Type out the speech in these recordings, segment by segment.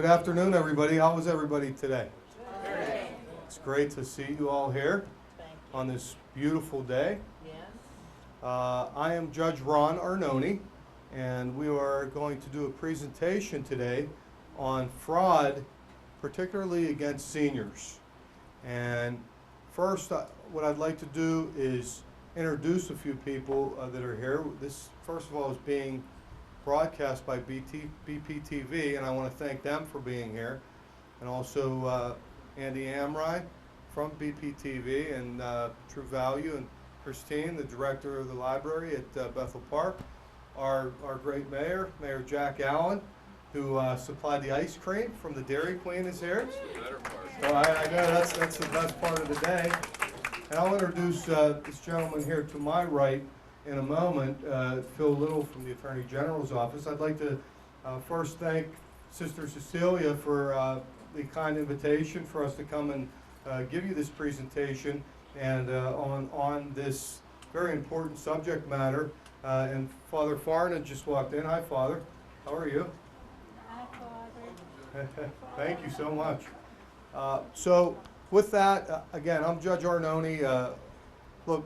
afternoon, everybody. How was everybody today? Great. It's great to see you all here Thank you. on this beautiful day. Yes. I am Judge Ron Arnone, and we are going to do a presentation today on fraud, particularly against seniors. And first, what I'd like to do is introduce a few people that are here. This, first of all, is being broadcast by BPTV, and I want to thank them for being here. And also Andy Amrei from BPTV and True Value, and Christine, the director of the library at Bethel Park. Our great mayor, Mayor Jack Allen, who supplied the ice cream from the Dairy Queen, is here. So I know that's the best part of the day. And I'll introduce this gentleman here to my right in a moment, Phil Little from the Attorney General's office. I'd like to first thank Sister Cecilia for the kind invitation for us to come and give you this presentation and on this very important subject matter. And Father Farnan just walked in. Hi, Father. How are you? Hi, Father. Thank you so much. So with that, again, I'm Judge Arnone. Look,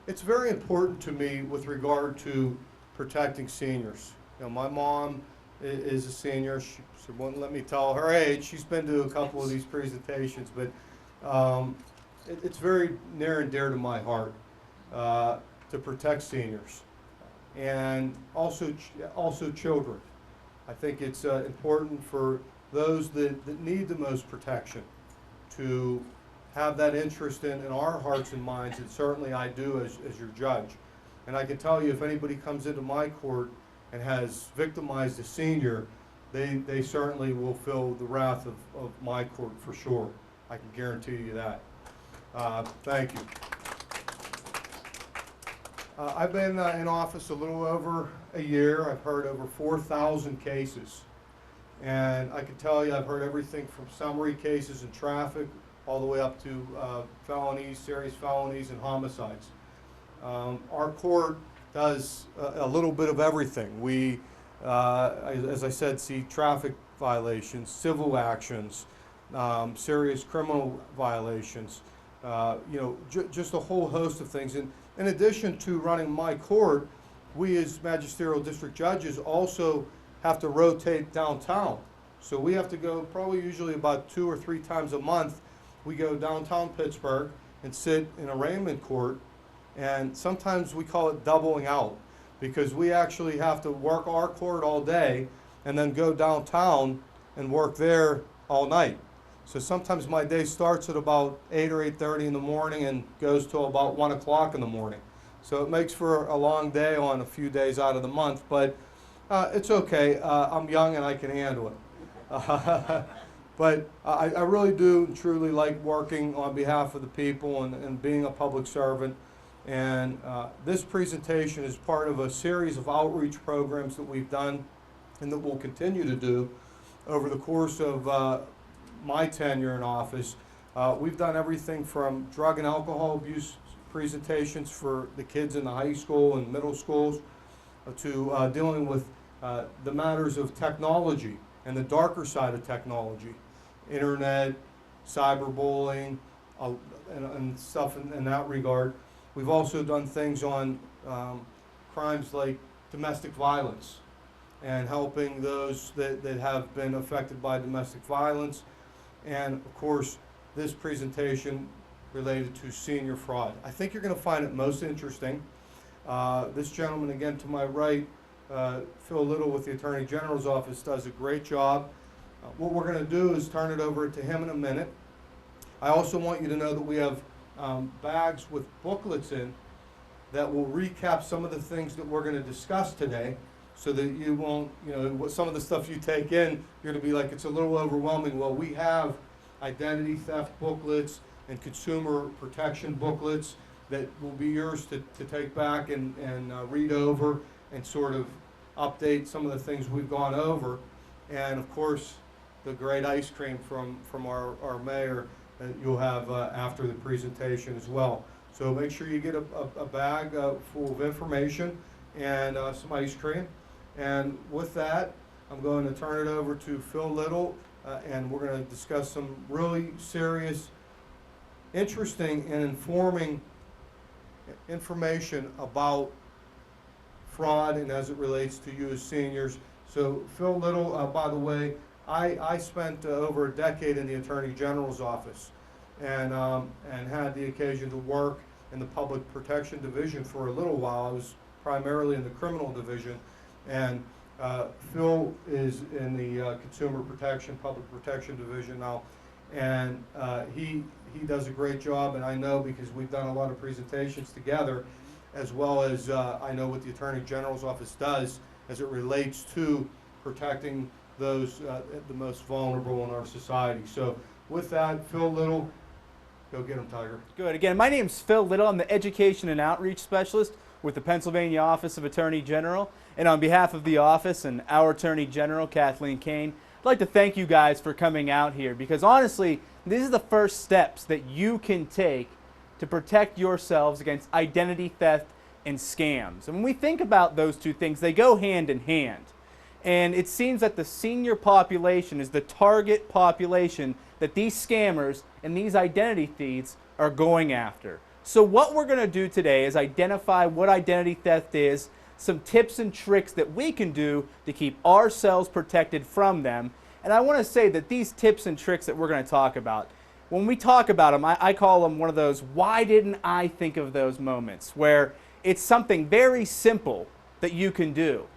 it's very important to me with regard to protecting seniors. You know, my mom is a senior. She wouldn't let me tell her age. She's been to a couple of these presentations, but it's very near and dear to my heart to protect seniors and also children. I think it's important for those that need the most protection to have that interest in our hearts and minds, and certainly I do as your judge. And I can tell you, if anybody comes into my court and has victimized a senior, they certainly will feel the wrath of my court for sure. I can guarantee you that. Thank you. I've been in office a little over a year. I've heard over 4,000 cases. And I can tell you I've heard everything from summary cases in traffic all the way up to felonies, serious felonies, and homicides. Our court does a little bit of everything. We, as I said, see traffic violations, civil actions, serious criminal violations, just a whole host of things. And in addition to running my court, we as magisterial district judges also have to rotate downtown. So we have to go probably usually about 2 or 3 times a month. We go downtown Pittsburgh and sit in arraignment court, and sometimes we call it doubling out because we actually have to work our court all day and then go downtown and work there all night. So sometimes my day starts at about 8 or 8:30 in the morning and goes till about 1 o'clock in the morning. So it makes for a long day on a few days out of the month, but it's okay. I'm young and I can handle it. But I really do truly like working on behalf of the people and being a public servant. And this presentation is part of a series of outreach programs that we've done and that we'll continue to do over the course of my tenure in office. We've done everything from drug and alcohol abuse presentations for the kids in the high school and middle schools to dealing with the matters of technology and the darker side of technology, internet, cyberbullying, and stuff in that regard. We've also done things on crimes like domestic violence and helping those that have been affected by domestic violence. And of course, this presentation related to senior fraud. I think you're going to find it most interesting. This gentleman, again to my right, Phil Little with the Attorney General's office, does a great job. What we're going to do is turn it over to him in a minute. I also want you to know that we have bags with booklets in that will recap some of the things that we're going to discuss today, so that you won't, some of the stuff you take in, you're going to be like, it's a little overwhelming. Well, we have identity theft booklets and consumer protection booklets that will be yours to take back and read over and sort of update some of the things we've gone over. And of course, the great ice cream from our mayor that you'll have after the presentation as well. So make sure you get a bag full of information and some ice cream. And with that, I'm going to turn it over to Phil Little and we're going to discuss some really serious, interesting, and informing information about fraud and as it relates to you as seniors. So Phil Little, by the way, I spent over a decade in the Attorney General's office and had the occasion to work in the Public Protection Division for a little while. I was primarily in the Criminal Division, and Phil is in the Consumer Protection, Public Protection Division now, and he does a great job, and I know because we've done a lot of presentations together, as well as I know what the Attorney General's office does as it relates to protecting those the most vulnerable in our society. So with that, Phil Little, go get him, Tiger. Good. Again, my name's Phil Little. I'm the Education and Outreach Specialist with the Pennsylvania Office of Attorney General. And on behalf of the office and our Attorney General, Kathleen Kane, I'd like to thank you guys for coming out here because honestly, this is the first steps that you can take to protect yourselves against identity theft and scams. And when we think about those two things, they go hand in hand. And it seems that the senior population is the target population that these scammers and these identity thieves are going after. So what we're going to do today is identify what identity theft is, some tips and tricks that we can do to keep ourselves protected from them. And I want to say that these tips and tricks that we're going to talk about, when we talk about them, I call them one of those, why didn't I think of those moments, where it's something very simple that you can do.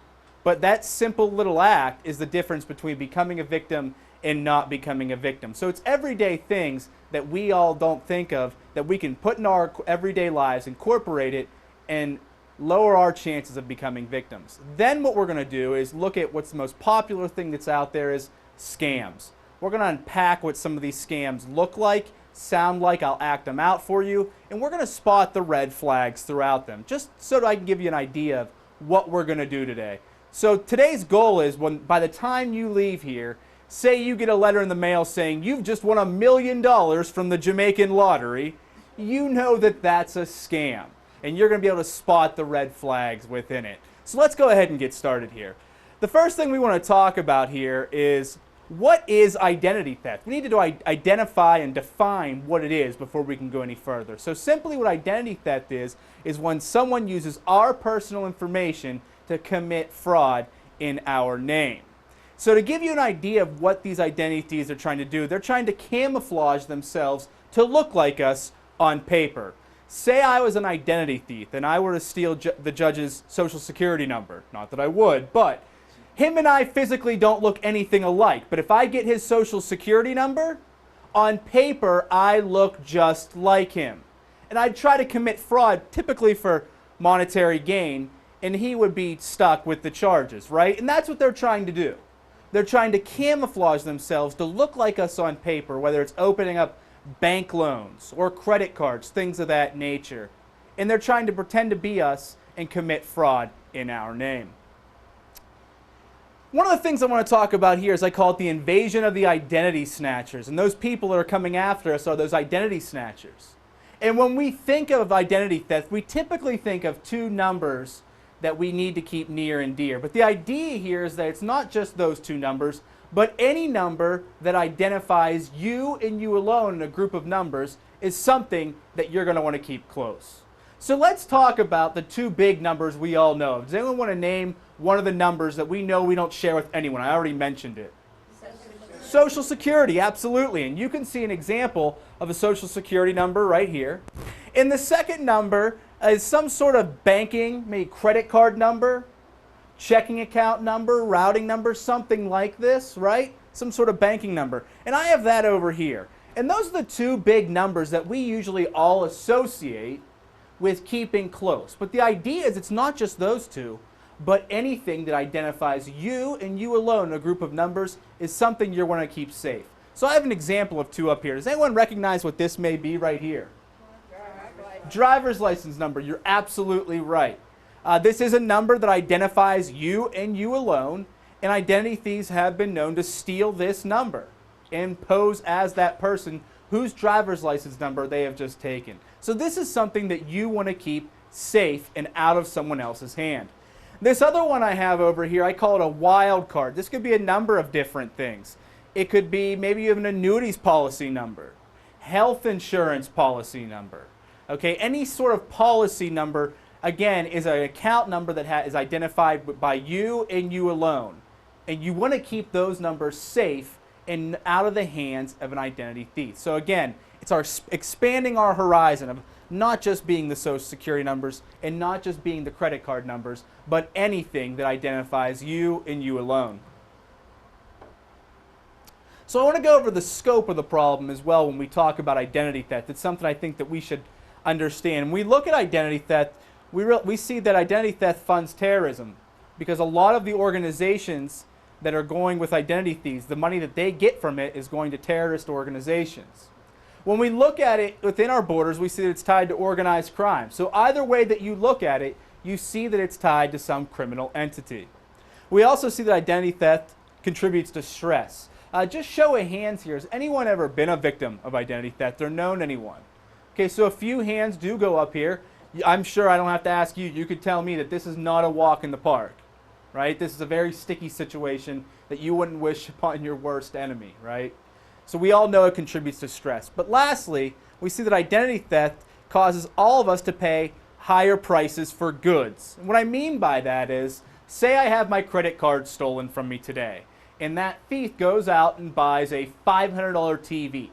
But that simple little act is the difference between becoming a victim and not becoming a victim. So it's everyday things that we all don't think of that we can put in our everyday lives, incorporate it, and lower our chances of becoming victims. Then what we're going to do is look at what's the most popular thing that's out there is scams. We're going to unpack what some of these scams look like, sound like. I'll act them out for you, and we're going to spot the red flags throughout them, just so that I can give you an idea of what we're going to do today. So today's goal is by the time you leave here, say you get a letter in the mail saying you've just won $1 million from the Jamaican lottery, you know that that's a scam, and you're going to be able to spot the red flags within it. So let's go ahead and get started here. The first thing we want to talk about here is, what is identity theft? We need to identify and define what it is before we can go any further. So simply what identity theft is when someone uses our personal information to commit fraud in our name. So to give you an idea of what these identity thieves are trying to do, they're trying to camouflage themselves to look like us on paper. Say I was an identity thief and I were to steal the judge's social security number. Not that I would, but him and I physically don't look anything alike. But if I get his social security number, on paper I look just like him. And I'd try to commit fraud, typically for monetary gain, and he would be stuck with the charges, right? And that's what they're trying to do. They're trying to camouflage themselves to look like us on paper, whether it's opening up bank loans or credit cards, things of that nature. And they're trying to pretend to be us and commit fraud in our name. One of the things I want to talk about here is I call it the invasion of the identity snatchers. And those people that are coming after us are those identity snatchers. And when we think of identity theft, we typically think of two numbers that we need to keep near and dear. But the idea here is that it's not just those two numbers, but any number that identifies you and you alone in a group of numbers is something that you're going to want to keep close. So let's talk about the two big numbers we all know. Does anyone want to name one of the numbers that we know we don't share with anyone? I already mentioned it. Social Security, absolutely. And you can see an example of a Social Security number right here. And the second number is some sort of banking, maybe credit card number, checking account number, routing number, something like this, right? Some sort of banking number. And I have that over here. And those are the two big numbers that we usually all associate with keeping close. But the idea is it's not just those two, but anything that identifies you and you alone in a group of numbers is something you want to keep safe. So I have an example of two up here. Does anyone recognize what this may be right here? Driver's license number. You're absolutely right. This is a number that identifies you and you alone, and identity thieves have been known to steal this number and pose as that person whose driver's license number they have just taken. So this is something that you want to keep safe and out of someone else's hand. This other one I have over here, I call it a wild card. This could be a number of different things. It could be maybe you have an annuities policy number, health insurance policy number. Okay, any sort of policy number, again, is an account number that is identified by you and you alone. And you want to keep those numbers safe and out of the hands of an identity thief. So again, it's expanding our horizon of not just being the Social Security numbers and not just being the credit card numbers, but anything that identifies you and you alone. So I want to go over the scope of the problem as well when we talk about identity theft. It's something I think that we should understand. When we look at identity theft, we see that identity theft funds terrorism because a lot of the organizations that are going with identity thieves, the money that they get from it is going to terrorist organizations. When we look at it within our borders, we see that it's tied to organized crime. So either way that you look at it, you see that it's tied to some criminal entity. We also see that identity theft contributes to stress. Just show of hands here. Has anyone ever been a victim of identity theft or known anyone? Okay, so a few hands do go up here. I'm sure I don't have to ask you. You could tell me that this is not a walk in the park, right? This is a very sticky situation that you wouldn't wish upon your worst enemy, right? So we all know it contributes to stress. But lastly, we see that identity theft causes all of us to pay higher prices for goods. And what I mean by that is, say I have my credit card stolen from me today, and that thief goes out and buys a $500 TV.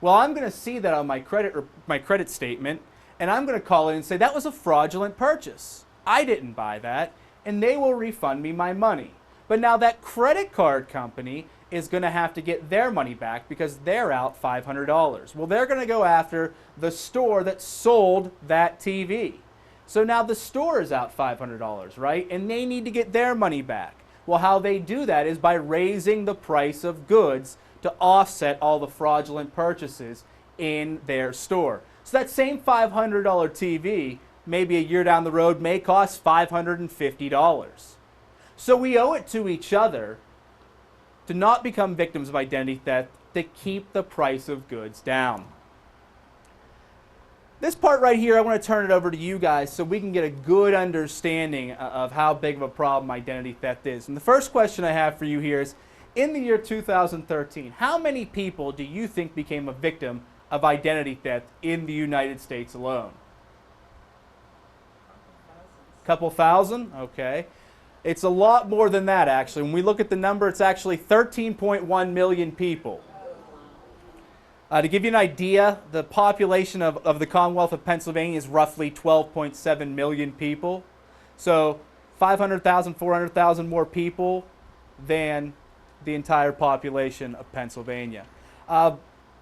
Well, I'm going to see that on my credit statement, and I'm going to call in and say that was a fraudulent purchase. I didn't buy that, and they will refund me my money. But now that credit card company is going to have to get their money back because they're out $500. Well, they're going to go after the store that sold that TV. So now the store is out $500, right? And they need to get their money back. Well, how they do that is by raising the price of goods to offset all the fraudulent purchases in their store. So that same $500 TV, maybe a year down the road, may cost $550. So we owe it to each other to not become victims of identity theft, to keep the price of goods down. This part right here, I want to turn it over to you guys so we can get a good understanding of how big of a problem identity theft is. And the first question I have for you here is, in the year 2013, how many people do you think became a victim of identity theft in the United States alone? Couple thousand? Okay. It's a lot more than that, actually. When we look at the number, it's actually 13.1 million people. To give you an idea, the population of the Commonwealth of Pennsylvania is roughly 12.7 million people. So 500,000, 400,000 more people than the entire population of Pennsylvania.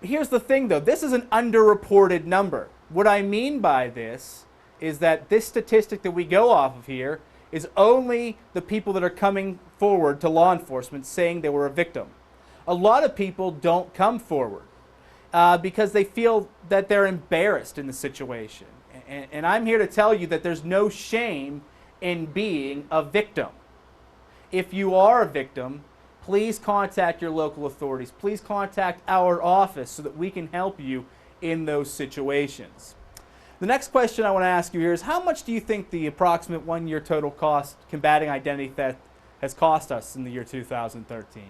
Here's the thing, though. This is an underreported number. What I mean by this is that this statistic that we go off of here is only the people that are coming forward to law enforcement saying they were a victim. A lot of people don't come forward because they feel that they're embarrassed in the situation. And I'm here to tell you that there's no shame in being a victim. If you are a victim, please contact your local authorities. Please contact our office so that we can help you in those situations. The next question I want to ask you here is, how much do you think the approximate one-year total cost combating identity theft has cost us in the year 2013?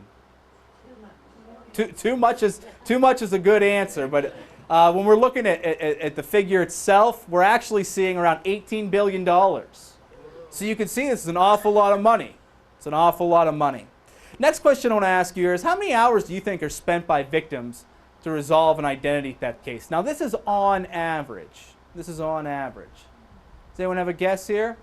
Too much is a good answer, but when we're looking at the figure itself, we're actually seeing around $18 billion. So you can see this is an awful lot of money. It's an awful lot of money. Next question I want to ask you here is, how many hours do you think are spent by victims to resolve an identity theft case? Now, this is on average. This is on average. Does anyone have a guess here?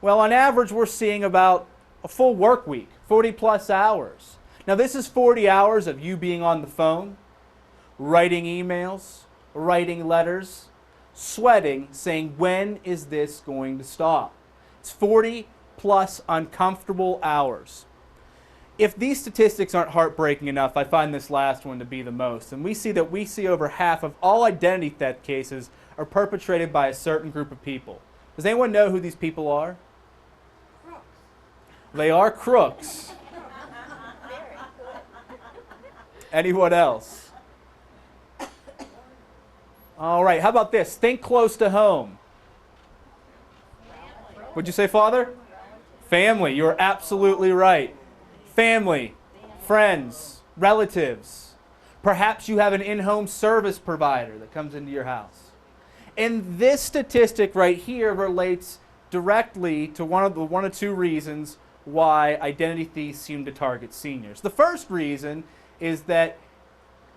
Well, on average, we're seeing about a full work week, 40 plus hours. Now, this is 40 hours of you being on the phone, writing emails, writing letters, sweating, saying, when is this going to stop? It's 40 plus uncomfortable hours. If these statistics aren't heartbreaking enough, I find this last one to be the most. And we see over half of all identity theft cases are perpetrated by a certain group of people. Does anyone know who these people are? Crooks. They are crooks. Anyone else? All right, how about this? Think close to home. What'd you say, Father? Family. You're absolutely right. Family. friends, relatives. Perhaps you have an in-home service provider that comes into your house. And this statistic right here relates directly to one of two reasons why identity thieves seem to target seniors. The first reason is that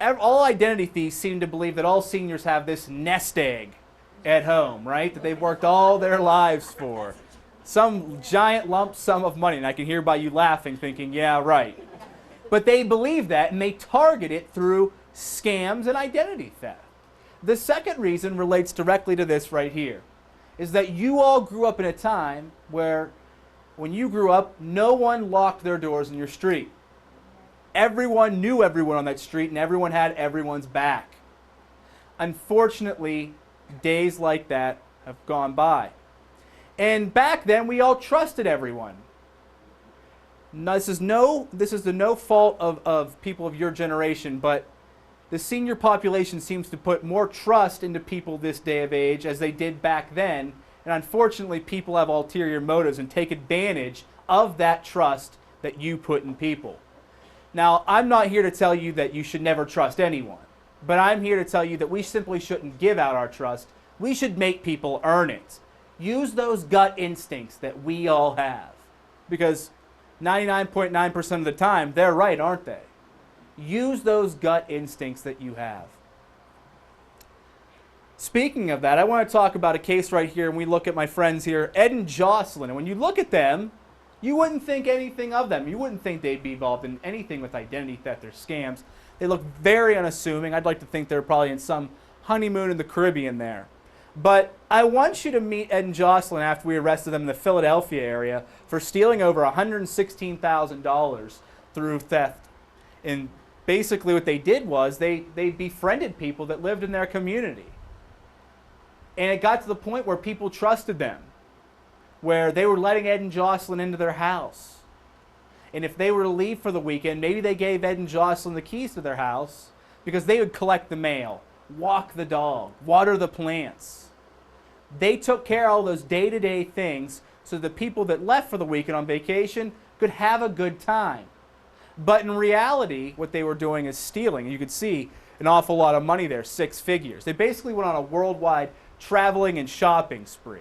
all identity thieves seem to believe that all seniors have this nest egg at home, right? That they've worked all their lives for. Some giant lump sum of money. And I can hear by you laughing, thinking, yeah, right. But they believe that, and they target it through scams and identity theft. The second reason relates directly to this right here, is that you all grew up in a time where, when you grew up, no one locked their doors in your street. Everyone knew everyone on that street, and everyone had everyone's back. Unfortunately, days like that have gone by. And back then, we all trusted everyone. Now, this is the no fault of people of your generation, but the senior population seems to put more trust into people this day of age as they did back then. And unfortunately, people have ulterior motives and take advantage of that trust that you put in people. Now, I'm not here to tell you that you should never trust anyone, but I'm here to tell you that we simply shouldn't give out our trust. We should make people earn it. Use those gut instincts that we all have, because 99.9% of the time, they're right, aren't they? Use those gut instincts that you have. Speaking of that, I want to talk about a case right here, and we look at my friends here, Ed and Jocelyn. And when you look at them, you wouldn't think anything of them. You wouldn't think they'd be involved in anything with identity theft or scams. They look very unassuming. I'd like to think they're probably in some honeymoon in the Caribbean there. But I want you to meet Ed and Jocelyn after we arrested them in the Philadelphia area for stealing over $116,000 through theft. And basically what they did was they befriended people that lived in their community. And it got to the point where people trusted them, where they were letting Ed and Jocelyn into their house. And if they were to leave for the weekend, maybe they gave Ed and Jocelyn the keys to their house because they would collect the mail, walk the dog, water the plants. They took care of all those day-to-day things so the people that left for the weekend on vacation could have a good time. But in reality, what they were doing is stealing. You could see an awful lot of money there, 6 figures. They basically went on a worldwide traveling and shopping spree.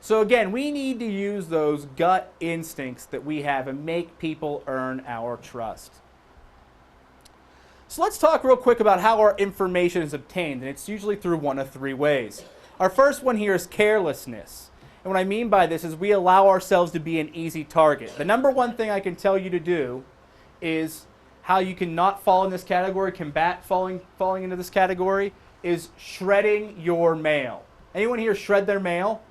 So again, we need to use those gut instincts that we have and make people earn our trust. So let's talk real quick about how our information is obtained, and it's usually through one of 3 ways. Our first one here is carelessness. And what I mean by this is we allow ourselves to be an easy target. The number one thing I can tell you to do is how you can not fall in this category, combat falling into this category, is shredding your mail. Anyone here shred their mail?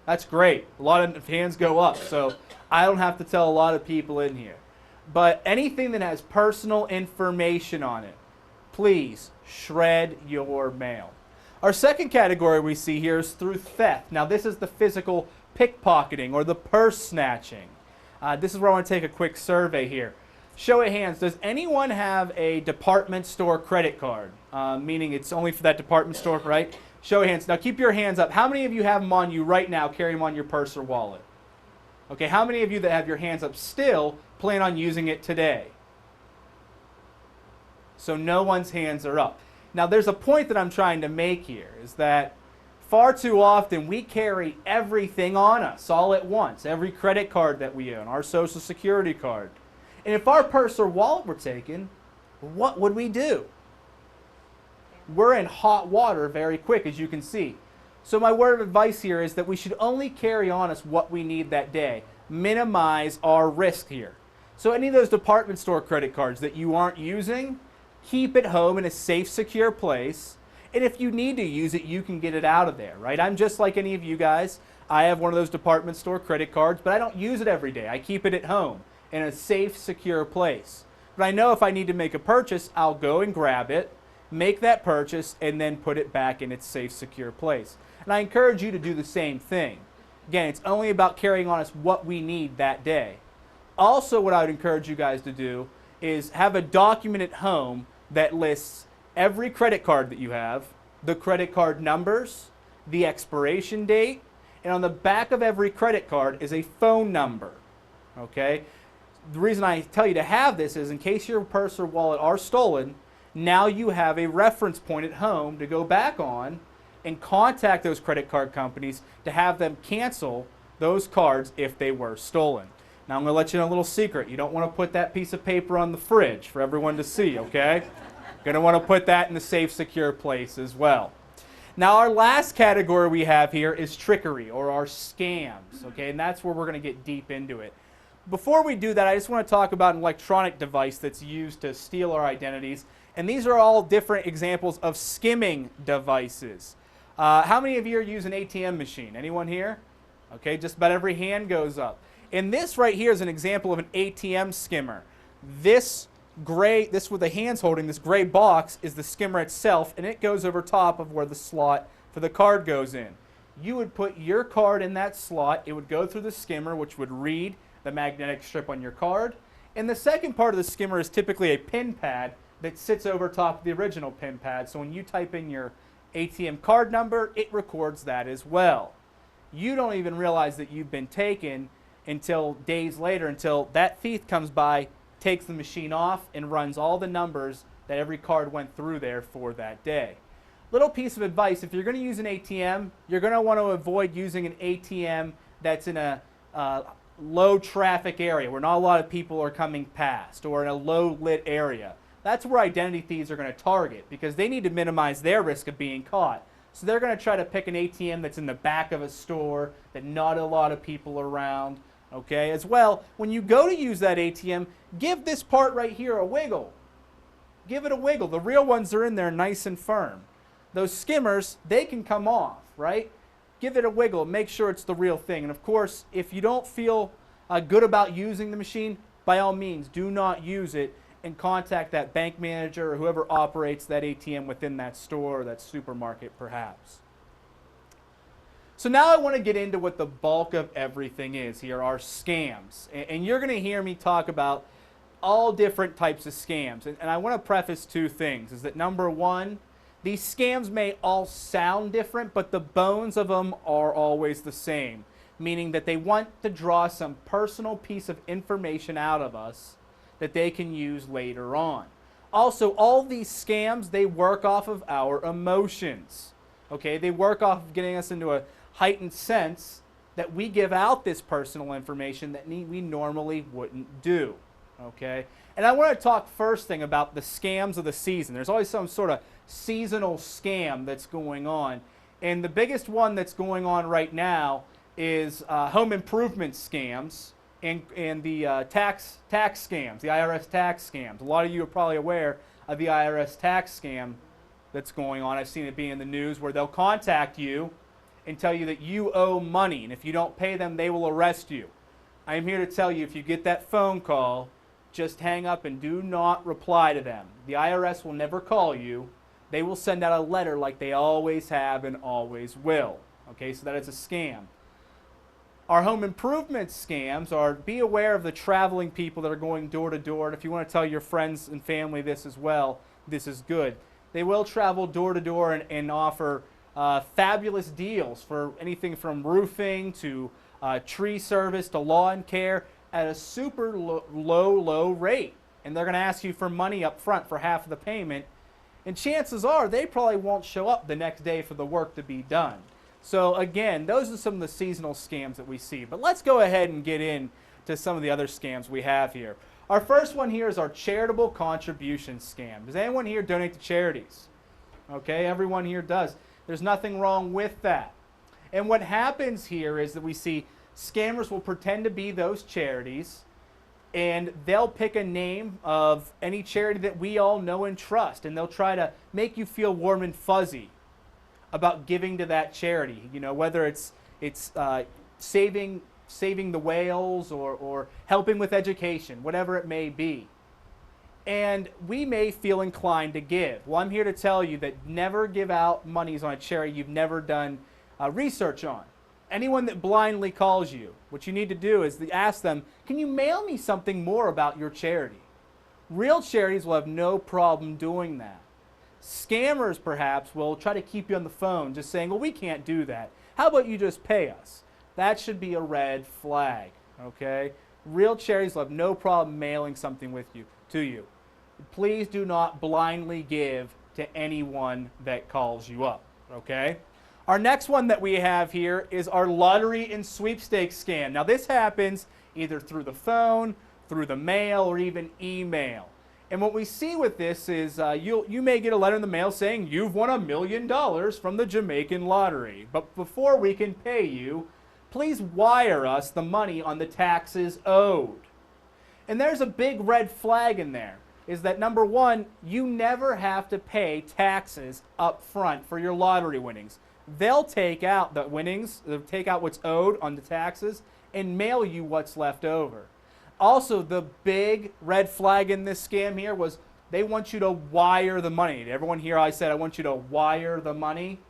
That's great. A lot of hands go up, so I don't have to tell a lot of people in here. But anything that has personal information on it, please shred your mail. Our second category we see here is through theft. Now this is the physical pickpocketing or the purse snatching. This is where I want to take a quick survey here. Show of hands, does anyone have a department store credit card? Meaning it's only for that department store, right? Show of hands. Now keep your hands up. How many of you have them on you right now, carry them on your purse or wallet? Okay, how many of you that have your hands up still plan on using it today? So no one's hands are up. Now there's a point that I'm trying to make here, is that far too often we carry everything on us all at once. Every credit card that we own, our Social Security card. And if our purse or wallet were taken, what would we do? We're in hot water very quick, as you can see. So my word of advice here is that we should only carry on us what we need that day. Minimize our risk here. So any of those department store credit cards that you aren't using, keep it home in a safe, secure place. And if you need to use it, you can get it out of there, right? I'm just like any of you guys. I have one of those department store credit cards, but I don't use it every day. I keep it at home in a safe, secure place. But I know if I need to make a purchase, I'll go and grab it, make that purchase, and then put it back in its safe, secure place. And I encourage you to do the same thing. Again, it's only about carrying on us what we need that day. Also, what I would encourage you guys to do is have a document at home that lists every credit card that you have, the credit card numbers, the expiration date, and on the back of every credit card is a phone number. Okay? the reason I tell you to have this is in case your purse or wallet are stolen, now you have a reference point at home to go back on and contact those credit card companies to have them cancel those cards if they were stolen. Now I'm going to let you know a little secret. You don't want to put that piece of paper on the fridge for everyone to see, okay? You're going to want to put that in a safe, secure place as well. Now our last category we have here is trickery, or our scams, okay? And that's where we're going to get deep into it. Before we do that, I just want to talk about an electronic device that's used to steal our identities. And these are all different examples of skimming devices. How many of you are using an ATM machine? Anyone here? Okay, just about every hand goes up. And this right here is an example of an ATM skimmer. This with the hands holding, this gray box is the skimmer itself, and it goes over top of where the slot for the card goes in. You would put your card in that slot, it would go through the skimmer, which would read the magnetic strip on your card. And the second part of the skimmer is typically a pin pad that sits over top of the original pin pad. So when you type in your ATM card number, it records that as well. You don't even realize that you've been taken until days later, until that thief comes by, takes the machine off, and runs all the numbers that every card went through there for that day. Little piece of advice, if you're going to use an ATM, you're going to want to avoid using an ATM that's in a low traffic area where not a lot of people are coming past, or in a low lit area. That's where identity thieves are going to target, because they need to minimize their risk of being caught. So they're going to try to pick an ATM that's in the back of a store, that not a lot of people are around. Okay, as well, when you go to use that ATM, give this part right here a wiggle. Give it a wiggle. The real ones are in there nice and firm. Those skimmers, they can come off, right? Give it a wiggle. Make sure it's the real thing. And of course, if you don't feel good about using the machine, by all means, do not use it, and contact that bank manager or whoever operates that ATM within that store or that supermarket perhaps. So now I want to get into what the bulk of everything is here, our scams. And you're going to hear me talk about all different types of scams. And I want to preface two things, is that number one, these scams may all sound different, but the bones of them are always the same, meaning that they want to draw some personal piece of information out of us that they can use later on. Also, all these scams, they work off of our emotions. Okay, they work off of getting us into a heightened sense that we give out this personal information that we normally wouldn't do. Okay, and I want to talk first thing about the scams of the season. There's always some sort of seasonal scam that's going on, and the biggest one that's going on right now is home improvement scams and the tax scams, the IRS tax scams. A lot of you are probably aware of the IRS tax scam that's going on. I've seen it be in the news where they'll contact you and tell you that you owe money, and if you don't pay them, they will arrest you. I am here to tell you, if you get that phone call, just hang up and do not reply to them. The IRS will never call you. They will send out a letter like they always have and always will. Okay, so that is a scam. Our home improvement scams are, be aware of the traveling people that are going door to door. And if you want to tell your friends and family this as well, this is good. They will travel door to door and offer fabulous deals for anything from roofing to tree service to lawn care at a super low rate. And they're going to ask you for money up front for half of the payment. And chances are they probably won't show up the next day for the work to be done. So again, those are some of the seasonal scams that we see. But let's go ahead and get into some of the other scams we have here. Our first one here is our charitable contribution scam. Does anyone here donate to charities? Okay, everyone here does. There's nothing wrong with that. And what happens here is that we see scammers will pretend to be those charities, and they'll pick a name of any charity that we all know and trust, and they'll try to make you feel warm and fuzzy about giving to that charity. You know, whether it's saving the whales or helping with education, whatever it may be. And we may feel inclined to give. Well, I'm here to tell you that never give out monies on a charity you've never done research on. Anyone that blindly calls you, what you need to do is ask them, can you mail me something more about your charity? Real charities will have no problem doing that. Scammers, perhaps, will try to keep you on the phone just saying, well, we can't do that. How about you just pay us? That should be a red flag, okay? Real charities will have no problem mailing something to you. Please do not blindly give to anyone that calls you up, okay? Our next one that we have here is our lottery and sweepstakes scam. Now this happens either through the phone, through the mail, or even email. And what we see with this is you may get a letter in the mail saying you've won $1 million from the Jamaican lottery. But before we can pay you, please wire us the money on the taxes owed. And there's a big red flag in there, is that number one, you never have to pay taxes up front for your lottery winnings. They'll take out the winnings, they'll take out what's owed on the taxes, and mail you what's left over. Also, the big red flag in this scam here was they want you to wire the money. Everyone here, I said, I want you to wire the money.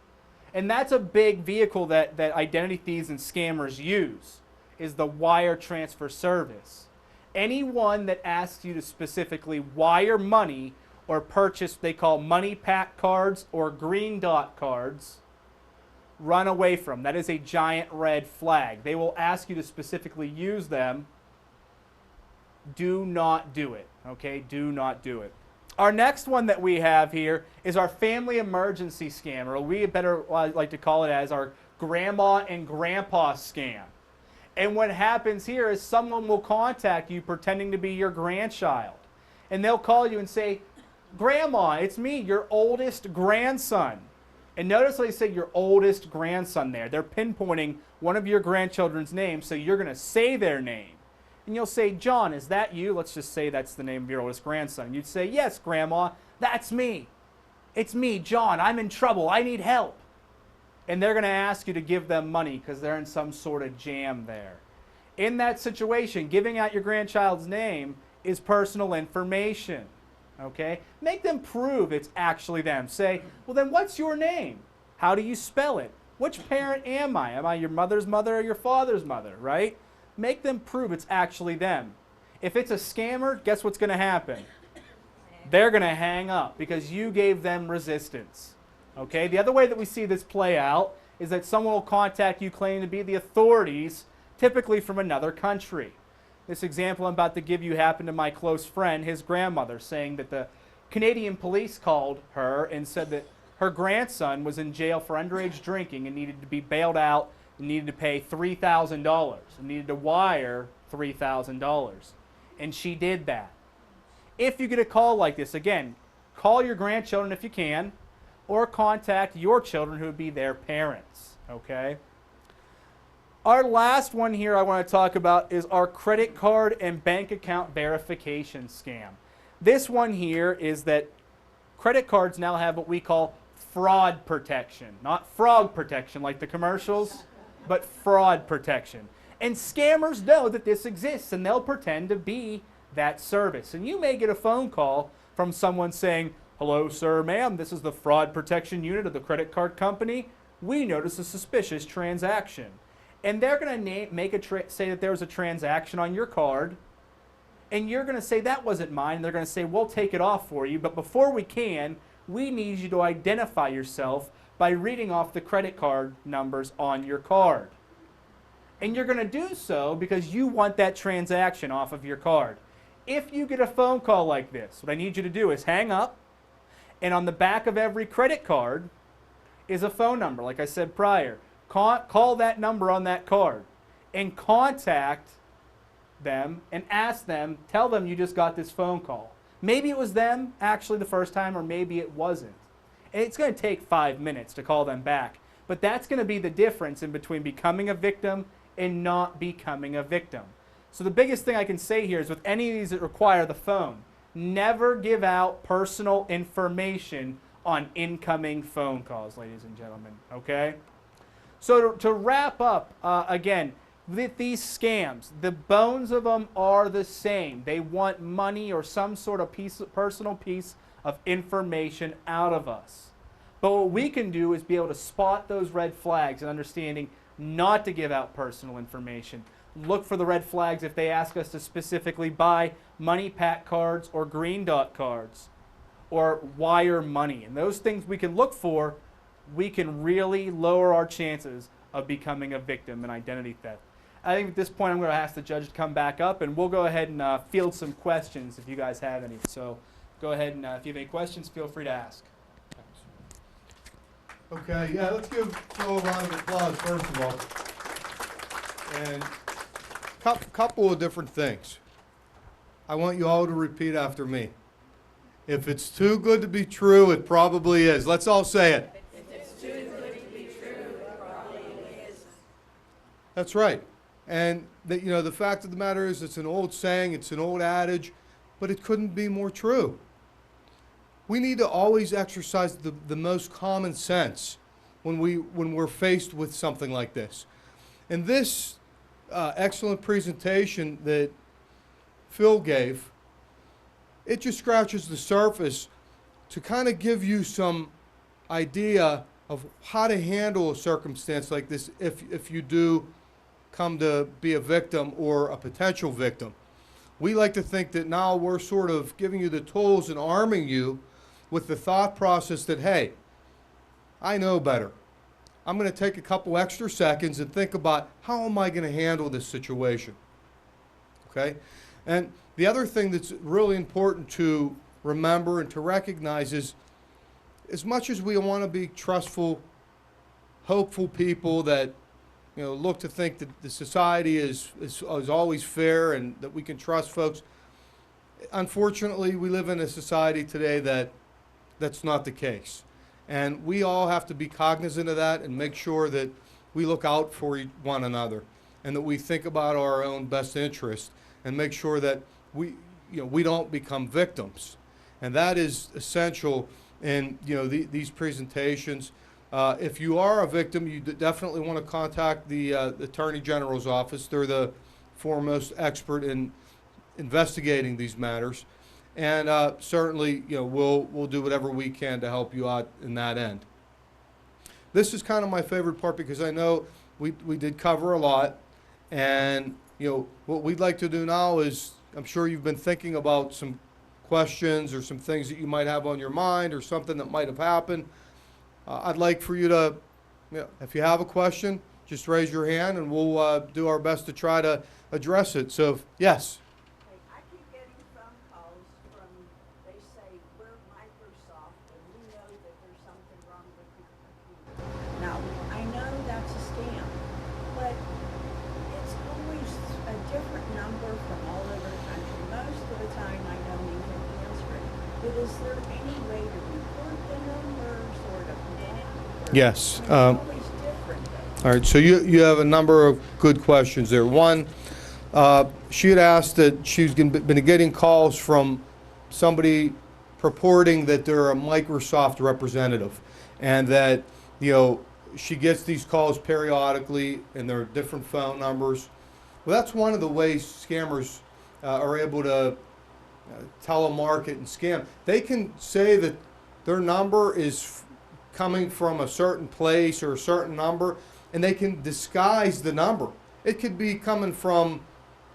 And that's a big vehicle that identity thieves and scammers use, is the wire transfer service. Anyone that asks you to specifically wire money or purchase what they call money pack cards or green dot cards, run away from. That is a giant red flag. They will ask you to specifically use them. Do not do it, okay? Do not do it. Our next one that we have here is our family emergency scam, or we better like to call it as our grandma and grandpa scam. And what happens here is someone will contact you pretending to be your grandchild. And they'll call you and say, Grandma, it's me, your oldest grandson. And notice they say your oldest grandson there. They're pinpointing one of your grandchildren's names, so you're going to say their name. And you'll say, John, is that you? Let's just say that's the name of your oldest grandson. You'd say, yes, Grandma, that's me. It's me, John. I'm in trouble. I need help. And they're going to ask you to give them money because they're in some sort of jam there. In that situation, giving out your grandchild's name is personal information. Okay? Make them prove it's actually them. Say, well, then what's your name? How do you spell it? Which parent am I? Am I your mother's mother or your father's mother, right? Make them prove it's actually them. If it's a scammer, guess what's going to happen? They're going to hang up because you gave them resistance. Okay? The other way that we see this play out is that someone will contact you claiming to be the authorities, typically from another country. This example I'm about to give you happened to my close friend, his grandmother, saying that the Canadian police called her and said that her grandson was in jail for underage drinking and needed to be bailed out and needed to pay $3,000 and needed to wire $3,000. And she did that. If you get a call like this, again, call your grandchildren if you can, or contact your children who would be their parents, okay? Our last one here I want to talk about is our credit card and bank account verification scam. This one here is that credit cards now have what we call fraud protection. Not frog protection like the commercials, but fraud protection. And scammers know that this exists, and they'll pretend to be that service. And you may get a phone call from someone saying, hello, sir, ma'am, this is the fraud protection unit of the credit card company. We notice a suspicious transaction. And they're going to say that there was a transaction on your card, and you're going to say, that wasn't mine. And they're going to say, we'll take it off for you, but before we can, we need you to identify yourself by reading off the credit card numbers on your card. And you're going to do so because you want that transaction off of your card. If you get a phone call like this, what I need you to do is hang up, and on the back of every credit card is a phone number, like I said prior. Call that number on that card and contact them and ask them, tell them you just got this phone call. Maybe it was them actually the first time, or maybe it wasn't. And it's going to take 5 minutes to call them back. But that's going to be the difference in between becoming a victim and not becoming a victim. So the biggest thing I can say here is with any of these that require the phone, never give out personal information on incoming phone calls, ladies and gentlemen, okay? So to wrap up, again, these scams, the bones of them are the same. They want money or some sort of personal piece of information out of us. But what we can do is be able to spot those red flags and understanding not to give out personal information. Look for the red flags if they ask us to specifically buy money pack cards or green dot cards or wire money. And those things we can look for, we can really lower our chances of becoming a victim in identity theft. I think at this point I'm going to ask the judge to come back up, and we'll go ahead and field some questions if you guys have any. So go ahead, and if you have any questions, feel free to ask. Okay, yeah, let's give Phil a round of applause, first of all. And couple of different things. I want you all to repeat after me. If it's too good to be true, it probably is. Let's all say it. If it's too good to be true, it probably is. That's right. And the fact of the matter is, it's an old saying, it's an old adage, but it couldn't be more true. We need to always exercise the most common sense when we're faced with something like this. And this excellent presentation that Phil gave, it just scratches the surface to kind of give you some idea of how to handle a circumstance like this if you do come to be a victim or a potential victim. We like to think that now we're sort of giving you the tools and arming you with the thought process that, hey, I know better. I'm going to take a couple extra seconds and think about how am I going to handle this situation. Okay? And the other thing that's really important to remember and to recognize is, as much as we want to be trustful, hopeful people that look to think that the society is always fair and that we can trust folks, unfortunately, we live in a society today that's not the case. And we all have to be cognizant of that and make sure that we look out for one another and that we think about our own best interest and make sure that we don't become victims. And that is essential in these presentations. If you are a victim, you definitely want to contact the Attorney General's office. They're the foremost expert in investigating these matters. And certainly, we'll do whatever we can to help you out in that end. This is kind of my favorite part because I know we did cover a lot. And, what we'd like to do now is, I'm sure you've been thinking about some questions or some things that you might have on your mind or something that might have happened. I'd like for you to, if you have a question, just raise your hand and we'll do our best to try to address it. So, yes. I keep getting phone calls from, they say, we're Microsoft and we know that there's something wrong with your computer. Now, I know that's a scam, but it's always a different number from all over the country. Most of the time, I don't even answer it. But is there any way to report the number, sort of now? Yes. It's always different, though. All right, so you have a number of good questions there. One, she had asked that she's been getting calls from somebody purporting that they're a Microsoft representative and that, she gets these calls periodically and there are different phone numbers. Well, that's one of the ways scammers are able to telemarket and scam. They can say that their number is coming from a certain place or a certain number, and they can disguise the number. It could be coming from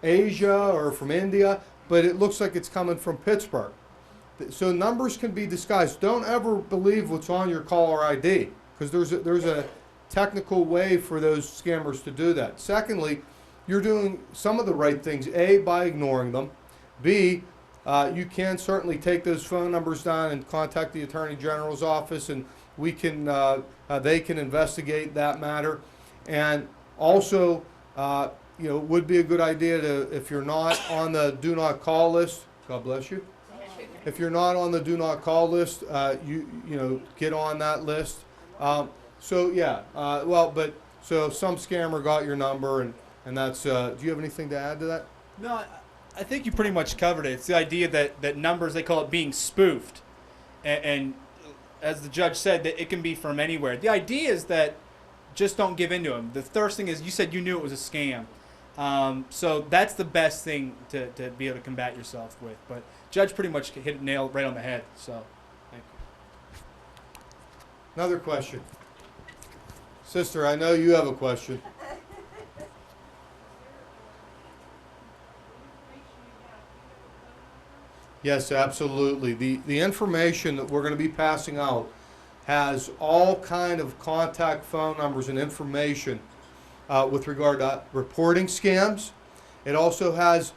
Asia or from India, but it looks like it's coming from Pittsburgh. So numbers can be disguised. Don't ever believe what's on your caller ID, because there's a technical way for those scammers to do that. Secondly, you're doing some of the right things. A, by ignoring them. B, you can certainly take those phone numbers down and contact the Attorney General's office, and we can they can investigate that matter. And also, it would be a good idea to, if you're not on the do not call list, God bless you. If you're not on the do not call list, get on that list. So some scammer got your number, and that's. Do you have anything to add to that? No, I think you pretty much covered it. It's the idea that numbers, they call it being spoofed. And as the judge said, that it can be from anywhere. The idea is that just don't give in to them. The first thing is, you said you knew it was a scam. So that's the best thing to be able to combat yourself with. But judge pretty much hit it nail right on the head. So thank you. Another question. Sister, I know you have a question. Yes, absolutely. The information that we're going to be passing out has all kind of contact phone numbers and information with regard to reporting scams. It also has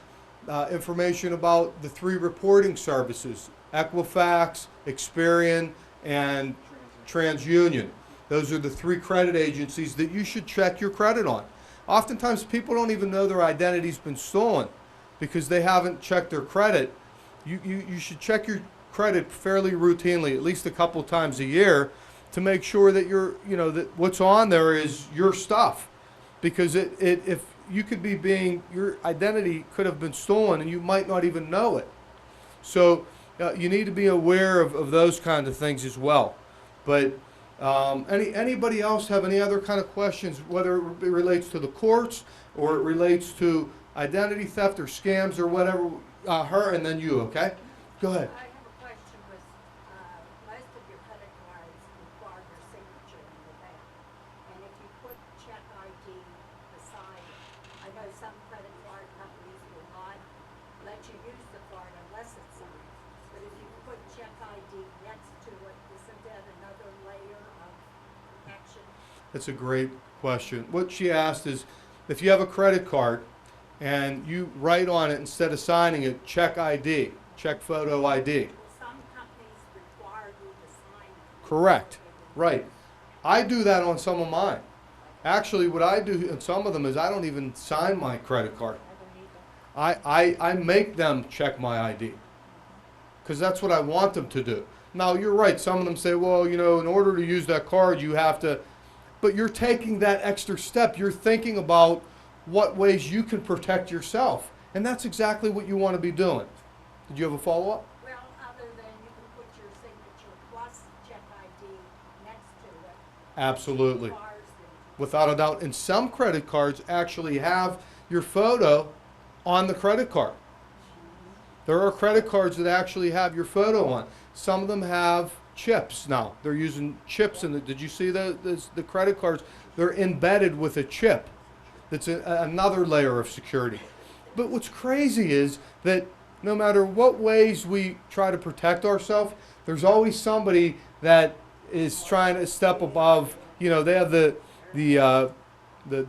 information about the 3 reporting services: Equifax, Experian, and TransUnion. Those are the 3 credit agencies that you should check your credit on. Oftentimes people don't even know their identity's been stolen because they haven't checked their credit. You should check your credit fairly routinely, at least a couple times a year, to make sure that that what's on there is your stuff. Because if you could be your identity could have been stolen and you might not even know it. So you need to be aware of those kind of things as well. But anybody else have any other kind of questions, whether it relates to the courts or it relates to identity theft or scams or whatever? Her and then you, okay? Go ahead. I have a question with, most of your credit cards require your signature in the back. And if you put check ID beside it, I know some credit card companies will not let you use the card unless it's signed. But if you put check ID next to it, isn't that another layer of protection? That's a great question. What she asked is, if you have a credit card and you write on it instead of signing it, check ID, check photo ID. Well, some companies require you to sign it. Correct. Right. I do that on some of mine. Actually, what I do in some of them is I don't even sign my credit card. I make them check my ID because that's what I want them to do. Now, you're right. Some of them say, well, in order to use that card, you have to. But you're taking that extra step. You're thinking about what ways you can protect yourself. And that's exactly what you want to be doing. Did you have a follow-up? Well, other than you can put your signature plus check ID next to it. Absolutely. Requires them to- Without a doubt. And some credit cards actually have your photo on the credit card. There are credit cards that actually have your photo on. Some of them have chips now. They're using chips in it. Did you see the credit cards? They're embedded with a chip. That's another layer of security. But what's crazy is that no matter what ways we try to protect ourselves, there's always somebody that is trying to step above. They have the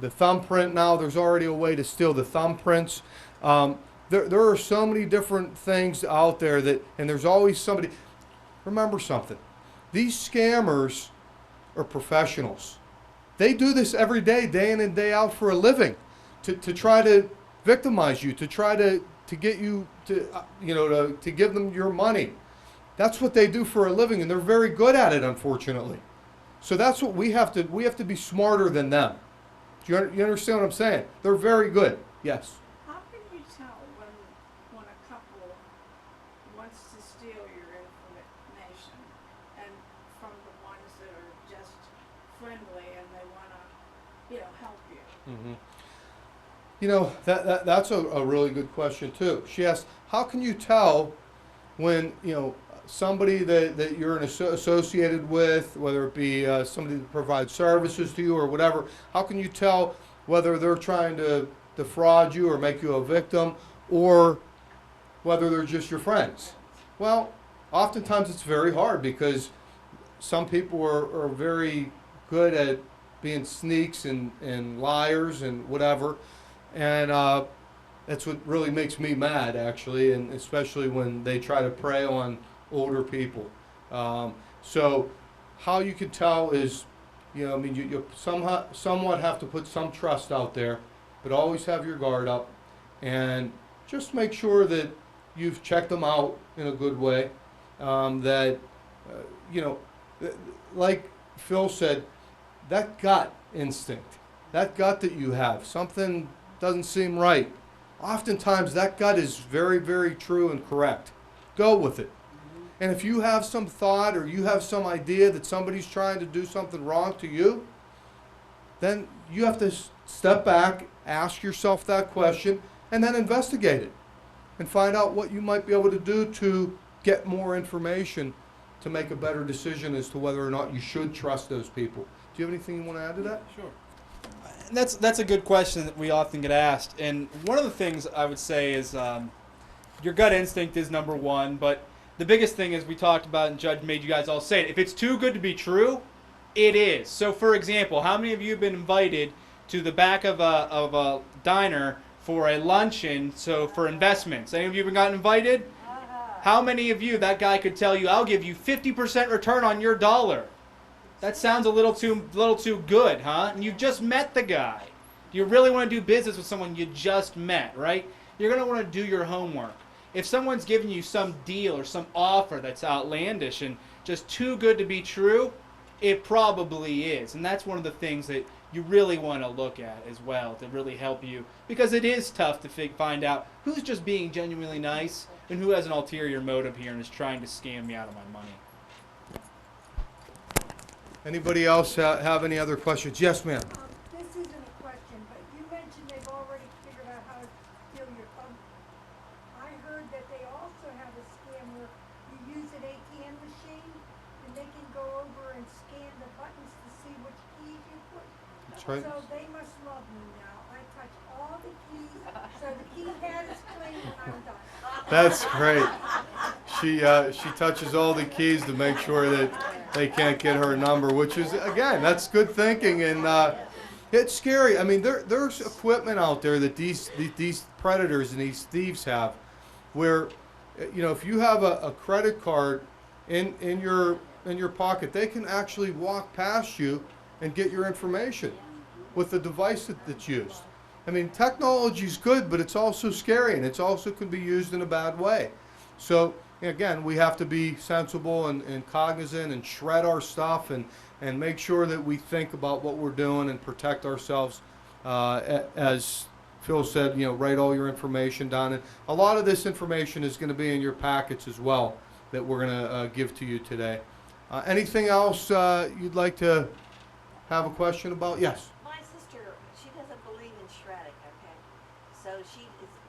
thumbprint now. There's already a way to steal the thumbprints. There are so many different things out there and there's always somebody. Remember something. These scammers are professionals. They do this every day in and day out for a living, to try to victimize you, to try to get you to give them your money. That's what they do for a living, and they're very good at it, unfortunately. So that's what we have to be smarter than them. Do you understand what I'm saying? They're very good. Yes. How can you tell when a couple wants to steal your information and from the ones that are just friendly and they want to, help you? That's a really good question too. She asked, how can you tell when somebody that you're associated with, whether it be somebody that provides services to you or whatever, how can you tell whether they're trying to defraud you or make you a victim, or whether they're just your friends? Well, oftentimes it's very hard because some people are very good at being sneaks and liars and whatever. And that's what really makes me mad, actually, and especially when they try to prey on older people. So how you can tell is, you somewhat have to put some trust out there, but always have your guard up, and just make sure that you've checked them out in a good way. Like Phil said, that gut instinct, that gut that you have, something doesn't seem right. Oftentimes that gut is very, very true and correct. Go with it. And if you have some thought or you have some idea that somebody's trying to do something wrong to you, then you have to step back, ask yourself that question, and then investigate it and find out what you might be able to do to get more information to make a better decision as to whether or not you should trust those people. Do you have anything you want to add to that? Sure. That's a good question that we often get asked. And one of the things I would say is your gut instinct is number one, but the biggest thing is we talked about, and Judge made you guys all say it, if it's too good to be true, it is. So for example, how many of you have been invited to the back of a diner for a luncheon, so for investments. Any of you got invited? How many of you, that guy could tell you, I'll give you 50% return on your dollar? That sounds a little too good, huh? And you just met the guy. Do you really want to do business with someone you just met, right? You're going to want to do your homework. If someone's giving you some deal or some offer that's outlandish and just too good to be true, it probably is. And that's one of the things that you really want to look at as well to really help you, because it is tough to find out who's just being genuinely nice and who has an ulterior motive here and is trying to scam me out of my money. Anybody else have any other questions? Yes, ma'am. This isn't a question, but you mentioned they've already figured out how to steal your phone. I heard that they also have a scam where you use an ATM machine and they can go over and scan the buttons to see which keys you put. That's right. So they must love me now. I touch all the keys, so the keypad is clean when I'm done. That's great. She touches all the keys to make sure that they can't get her number, which is, again, that's good thinking, and it's scary. I mean, there's equipment out there that these predators and these thieves have, where, you know, if you have a credit card in your pocket, they can actually walk past you and get your information with the device that's used. I mean, technology's good, but it's also scary, and it's also can be used in a bad way. So again, we have to be sensible and cognizant and shred our stuff and make sure that we think about what we're doing and protect ourselves. As Phil said, you know, write all your information down. And a lot of this information is going to be in your packets as well that we're going to give to you today. Anything else you'd like to have a question about? Yes. My sister, she doesn't believe in shredding, okay? So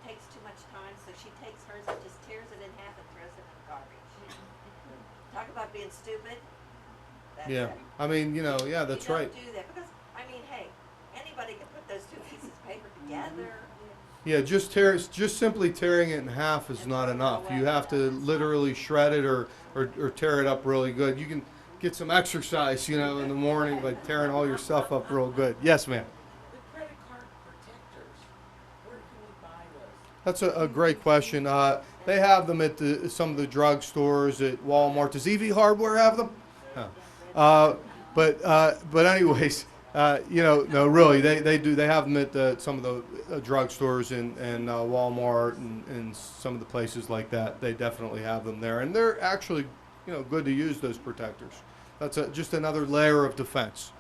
takes too much time, so she takes hers and just tears it in half and throws it in the garbage. Talk about being stupid. That's Yeah. it. I mean, you know, yeah, that's you right. don't do that because, I mean, hey, anybody can put those two pieces of paper together. Yeah, just simply tearing it in half is not enough. You have to literally shred it or tear it up really good. You can get some exercise, you know, in the morning by tearing all your stuff up real good. Yes, ma'am. The credit card protectors, where can we buy those? That's a great question. They have them at some of the drugstores, at Walmart. Does EV Hardware have them? No. But anyways, you know, no, really, they do. They have them at some of the drugstores and Walmart and some of the places like that. They definitely have them there, and they're actually, you know, good to use those protectors. That's just another layer of defense.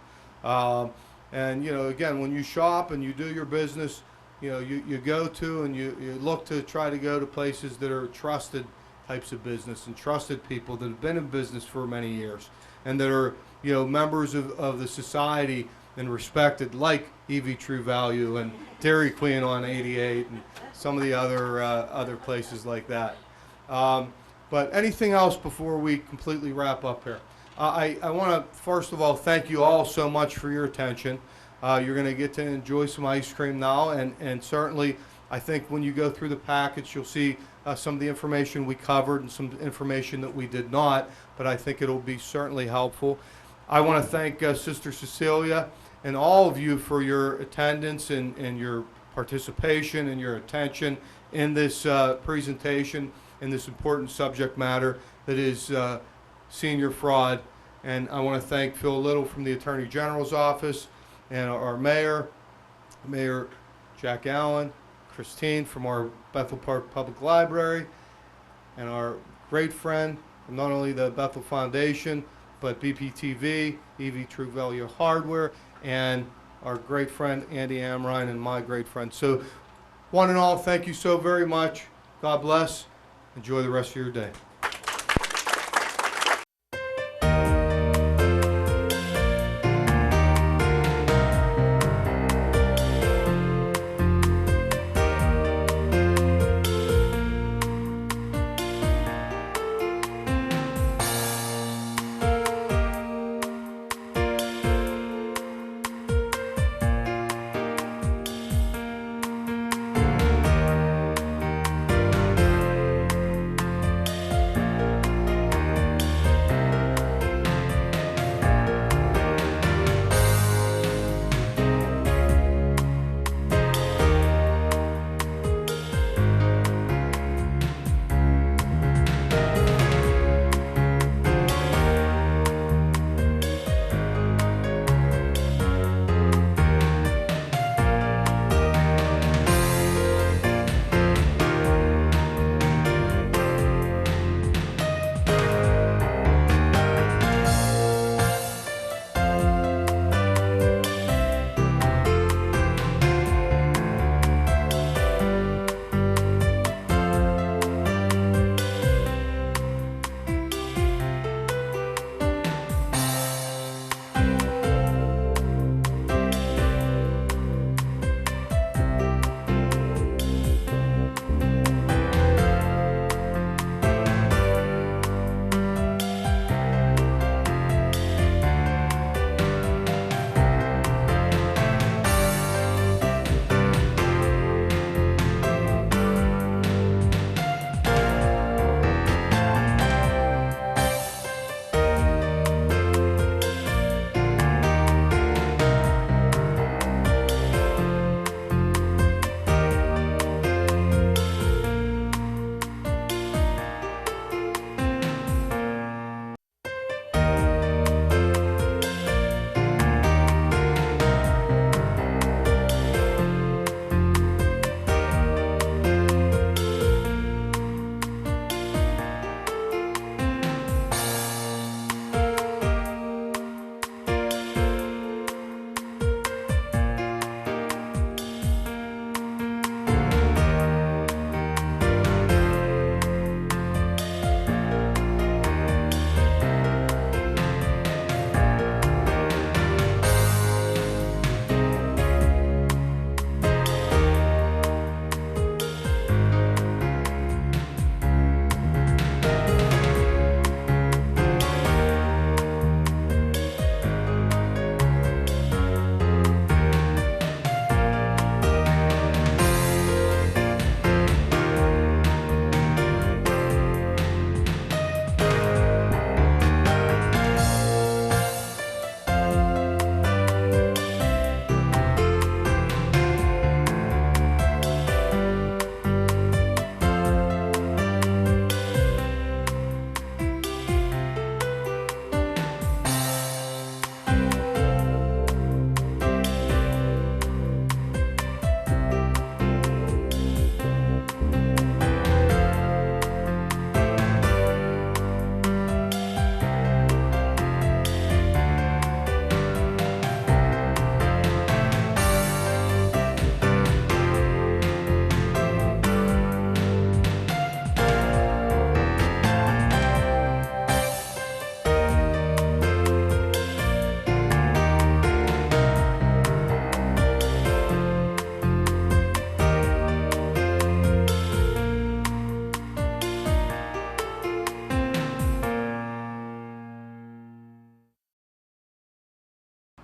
And you know, again, when you shop and you do your business, you know, you go to and you look to try to go to places that are trusted types of business and trusted people that have been in business for many years and that are, you know, members of the society and respected, like EV True Value and Dairy Queen on 88 and some of the other places like that. But anything else before we completely wrap up here? I want to, first of all, thank you all so much for your attention. You're going to get to enjoy some ice cream now, and certainly I think when you go through the package, you'll see some of the information we covered and some information that we did not, but I think it'll be certainly helpful. I want to thank Sister Cecilia and all of you for your attendance and your participation and your attention in this presentation in this important subject matter that is senior fraud. And I want to thank Phil Little from the Attorney General's office and our Mayor Jack Allen, Christine from our Bethel Park Public Library, and our great friend from not only the Bethel Foundation, but BPTV, EV True Value Hardware, and our great friend Andy Amrine and my great friend. So one and all, thank you so very much. God bless. Enjoy the rest of your day.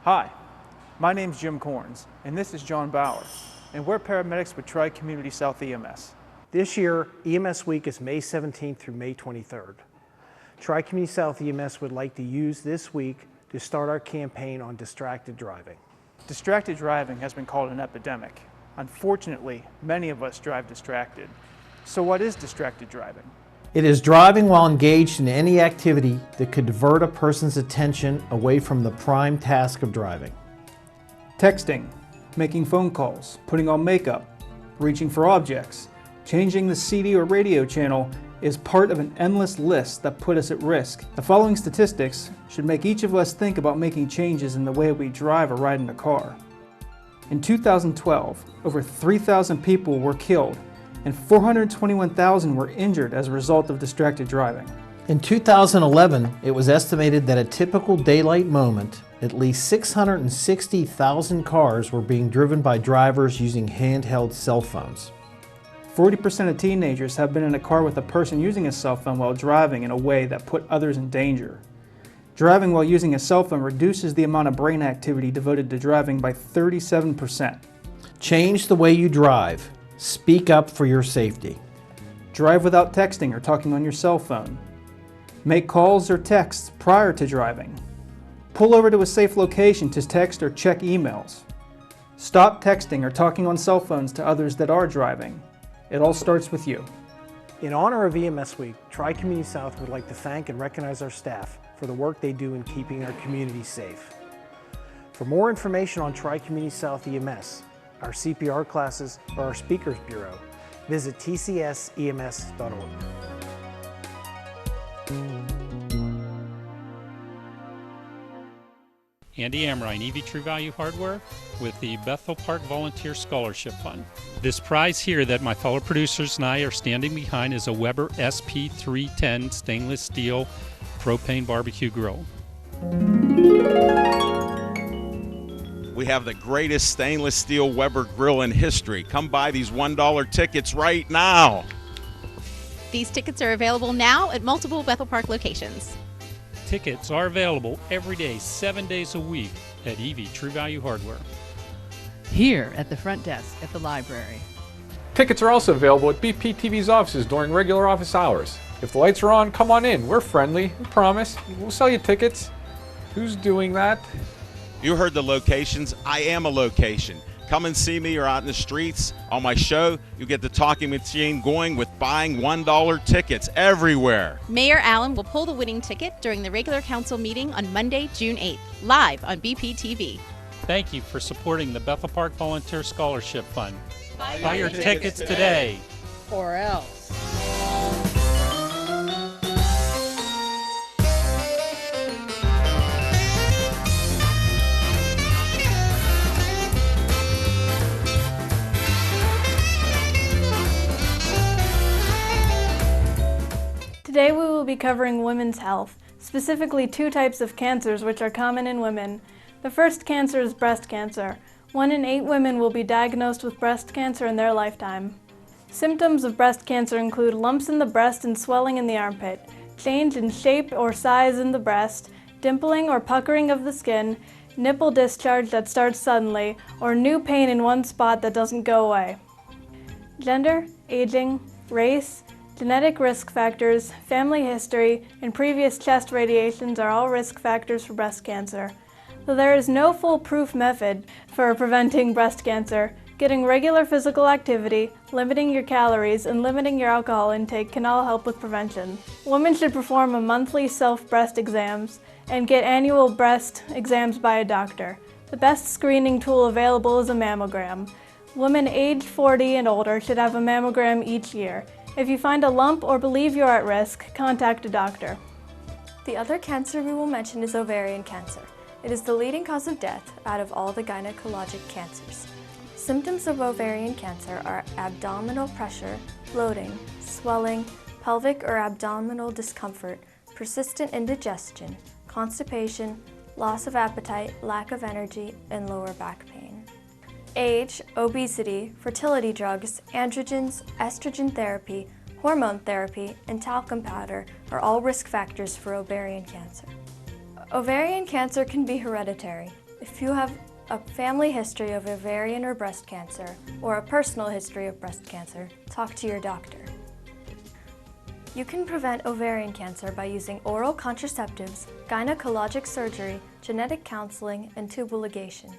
Hi, my name's Jim Corns, and this is John Bauer, and we're paramedics with Tri-Community South EMS. This year, EMS Week is May 17th through May 23rd. Tri-Community South EMS would like to use this week to start our campaign on distracted driving. Distracted driving has been called an epidemic. Unfortunately, many of us drive distracted. So what is distracted driving? It is driving while engaged in any activity that could divert a person's attention away from the prime task of driving. Texting, making phone calls, putting on makeup, reaching for objects, changing the CD or radio channel is part of an endless list that put us at risk. The following statistics should make each of us think about making changes in the way we drive or ride in a car. In 2012, over 3,000 people were killed and 421,000 were injured as a result of distracted driving. In 2011, it was estimated that a typical daylight moment, at least 660,000 cars were being driven by drivers using handheld cell phones. 40% of teenagers have been in a car with a person using a cell phone while driving in a way that put others in danger. Driving while using a cell phone reduces the amount of brain activity devoted to driving by 37%. Change the way you drive. Speak up for your safety. Drive without texting or talking on your cell phone. Make calls or texts prior to driving. Pull over to a safe location to text or check emails. Stop texting or talking on cell phones to others that are driving. It all starts with you. In honor of EMS Week, Tri-Community South would like to thank and recognize our staff for the work they do in keeping our community safe. For more information on Tri-Community South EMS, our CPR classes, or our Speakers Bureau, visit tcsems.org. Andy Amrine, EV True Value Hardware with the Bethel Park Volunteer Scholarship Fund. This prize here that my fellow producers and I are standing behind is a Weber SP310 stainless steel propane barbecue grill. We have the greatest stainless steel Weber grill in history. Come buy these $1 tickets right now. These tickets are available now at multiple Bethel Park locations. Tickets are available every day, 7 days a week at EV True Value Hardware. Here at the front desk at the library. Tickets are also available at BPTV's offices during regular office hours. If the lights are on, come on in. We're friendly, we promise. We'll sell you tickets. Who's doing that? You heard the locations. I am a location. Come and see me or out in the streets. On my show, you get the talking machine going with buying $1 tickets everywhere. Mayor Allen will pull the winning ticket during the regular council meeting on Monday, June 8th, live on BPTV. Thank you for supporting the Bethel Park Volunteer Scholarship Fund. Buy your tickets today. Or else. Today we will be covering women's health, specifically two types of cancers which are common in women. The first cancer is breast cancer. 1 in 8 women will be diagnosed with breast cancer in their lifetime. Symptoms of breast cancer include lumps in the breast and swelling in the armpit, change in shape or size in the breast, dimpling or puckering of the skin, nipple discharge that starts suddenly, or new pain in one spot that doesn't go away. Gender, aging, race, genetic risk factors, family history, and previous chest radiations are all risk factors for breast cancer. Though there is no foolproof method for preventing breast cancer, getting regular physical activity, limiting your calories, and limiting your alcohol intake can all help with prevention. Women should perform a monthly self-breast exams and get annual breast exams by a doctor. The best screening tool available is a mammogram. Women aged 40 and older should have a mammogram each year. If you find a lump or believe you're at risk, contact a doctor. The other cancer we will mention is ovarian cancer. It is the leading cause of death out of all the gynecologic cancers. Symptoms of ovarian cancer are abdominal pressure, bloating, swelling, pelvic or abdominal discomfort, persistent indigestion, constipation, loss of appetite, lack of energy, and lower back pain. Age, obesity, fertility drugs, androgens, estrogen therapy, hormone therapy, and talcum powder are all risk factors for ovarian cancer. Ovarian cancer can be hereditary. If you have a family history of ovarian or breast cancer, or a personal history of breast cancer, talk to your doctor. You can prevent ovarian cancer by using oral contraceptives, gynecologic surgery, genetic counseling, and tubal ligation.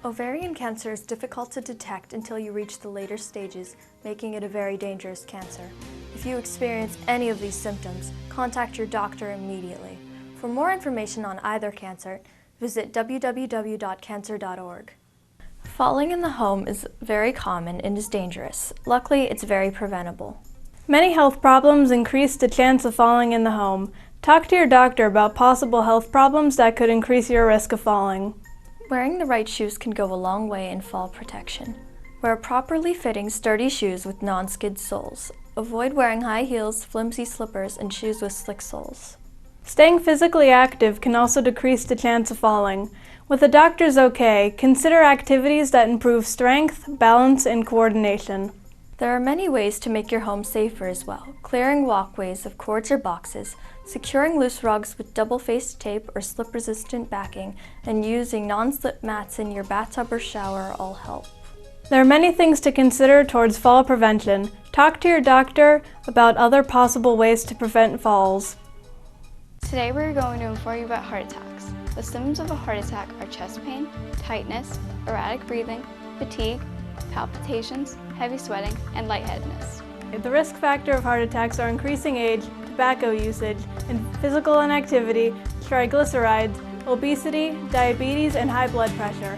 Ovarian cancer is difficult to detect until you reach the later stages, making it a very dangerous cancer. If you experience any of these symptoms, contact your doctor immediately. For more information on either cancer, visit www.cancer.org. Falling in the home is very common and is dangerous. Luckily, it's very preventable. Many health problems increase the chance of falling in the home. Talk to your doctor about possible health problems that could increase your risk of falling. Wearing the right shoes can go a long way in fall protection. Wear properly fitting, sturdy shoes with non-skid soles. Avoid wearing high heels, flimsy slippers, and shoes with slick soles. Staying physically active can also decrease the chance of falling. With a doctor's okay, consider activities that improve strength, balance, and coordination. There are many ways to make your home safer as well. Clearing walkways of cords or boxes, securing loose rugs with double-faced tape or slip-resistant backing, and using non-slip mats in your bathtub or shower all help. There are many things to consider towards fall prevention. Talk to your doctor about other possible ways to prevent falls. Today we're going to inform you about heart attacks. The symptoms of a heart attack are chest pain, tightness, erratic breathing, fatigue, palpitations, heavy sweating, and lightheadedness. The risk factor of heart attacks are increasing age, tobacco usage, and physical inactivity, triglycerides, obesity, diabetes, and high blood pressure.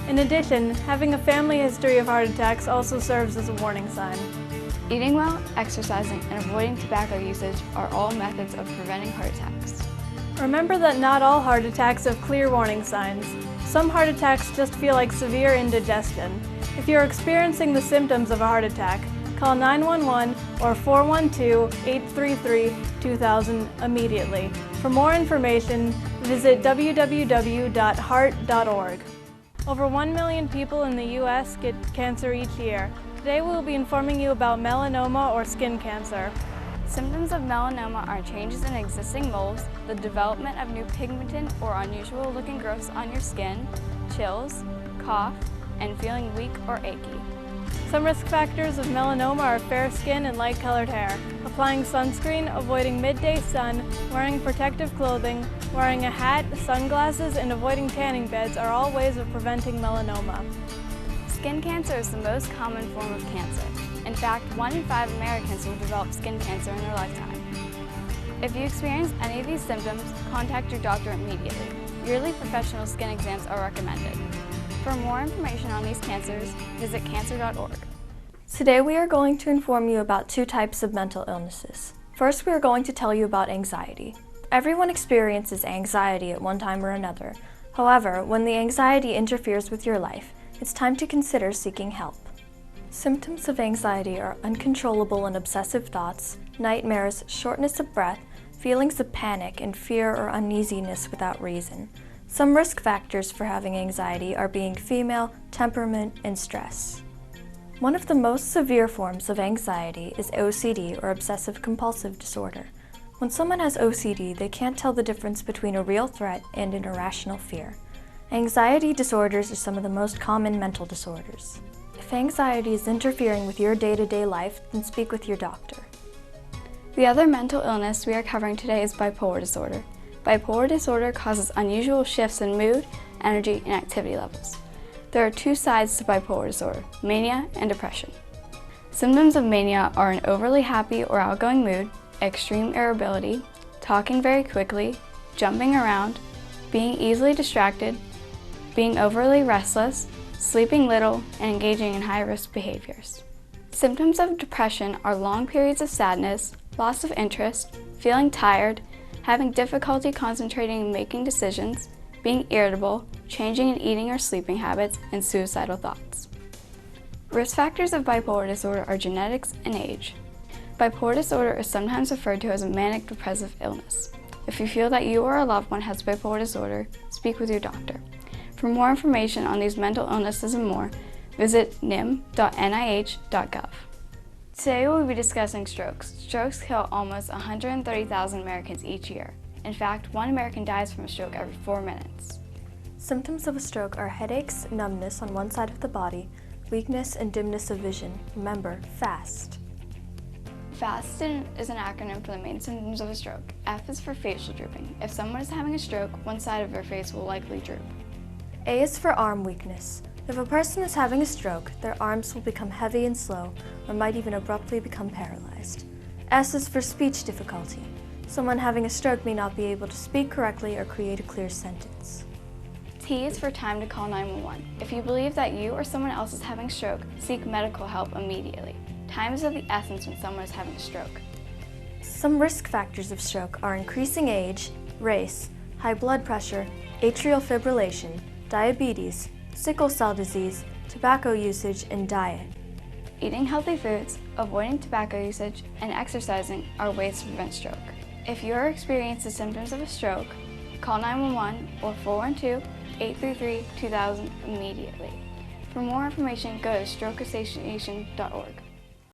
In addition, having a family history of heart attacks also serves as a warning sign. Eating well, exercising, and avoiding tobacco usage are all methods of preventing heart attacks. Remember that not all heart attacks have clear warning signs. Some heart attacks just feel like severe indigestion. If you're experiencing the symptoms of a heart attack, call 911 or 412-833-2000 immediately. For more information, visit www.heart.org. Over 1 million people in the U.S. get cancer each year. Today we will be informing you about melanoma or skin cancer. Symptoms of melanoma are changes in existing moles, the development of new pigmented or unusual looking growths on your skin, chills, cough, and feeling weak or achy. Some risk factors of melanoma are fair skin and light-colored hair. Applying sunscreen, avoiding midday sun, wearing protective clothing, wearing a hat, sunglasses, and avoiding tanning beds are all ways of preventing melanoma. Skin cancer is the most common form of cancer. In fact, 1 in 5 Americans will develop skin cancer in their lifetime. If you experience any of these symptoms, contact your doctor immediately. Yearly professional skin exams are recommended. For more information on these cancers, visit cancer.org. Today we are going to inform you about 2 types of mental illnesses. First, we are going to tell you about anxiety. Everyone experiences anxiety at one time or another. However, when the anxiety interferes with your life, it's time to consider seeking help. Symptoms of anxiety are uncontrollable and obsessive thoughts, nightmares, shortness of breath, feelings of panic, and fear or uneasiness without reason. Some risk factors for having anxiety are being female, temperament, and stress. One of the most severe forms of anxiety is OCD, or obsessive-compulsive disorder. When someone has OCD, they can't tell the difference between a real threat and an irrational fear. Anxiety disorders are some of the most common mental disorders. If anxiety is interfering with your day-to-day life, then speak with your doctor. The other mental illness we are covering today is bipolar disorder. Bipolar disorder causes unusual shifts in mood, energy, and activity levels. There are 2 sides to bipolar disorder, mania and depression. Symptoms of mania are an overly happy or outgoing mood, extreme irritability, talking very quickly, jumping around, being easily distracted, being overly restless, sleeping little, and engaging in high-risk behaviors. Symptoms of depression are long periods of sadness, loss of interest, feeling tired, having difficulty concentrating and making decisions, being irritable, changing in eating or sleeping habits, and suicidal thoughts. Risk factors of bipolar disorder are genetics and age. Bipolar disorder is sometimes referred to as a manic depressive illness. If you feel that you or a loved one has bipolar disorder, speak with your doctor. For more information on these mental illnesses and more, visit nim.nih.gov. Today we'll be discussing strokes. Strokes kill almost 130,000 Americans each year. In fact, 1 American dies from a stroke every 4 minutes. Symptoms of a stroke are headaches, numbness on one side of the body, weakness, and dimness of vision. Remember, FAST. FAST is an acronym for the main symptoms of a stroke. F is for facial drooping. If someone is having a stroke, one side of their face will likely droop. A is for arm weakness. If a person is having a stroke, their arms will become heavy and slow, or might even abruptly become paralyzed. S is for speech difficulty. Someone having a stroke may not be able to speak correctly or create a clear sentence. T is for time to call 911. If you believe that you or someone else is having a stroke, seek medical help immediately. Time is of the essence when someone is having a stroke. Some risk factors of stroke are increasing age, race, high blood pressure, atrial fibrillation, diabetes, sickle cell disease, tobacco usage, and diet. Eating healthy foods, avoiding tobacco usage, and exercising are ways to prevent stroke. If you are experiencing symptoms of a stroke, call 911 or 412-833-2000 immediately. For more information, go to strokeassociation.org.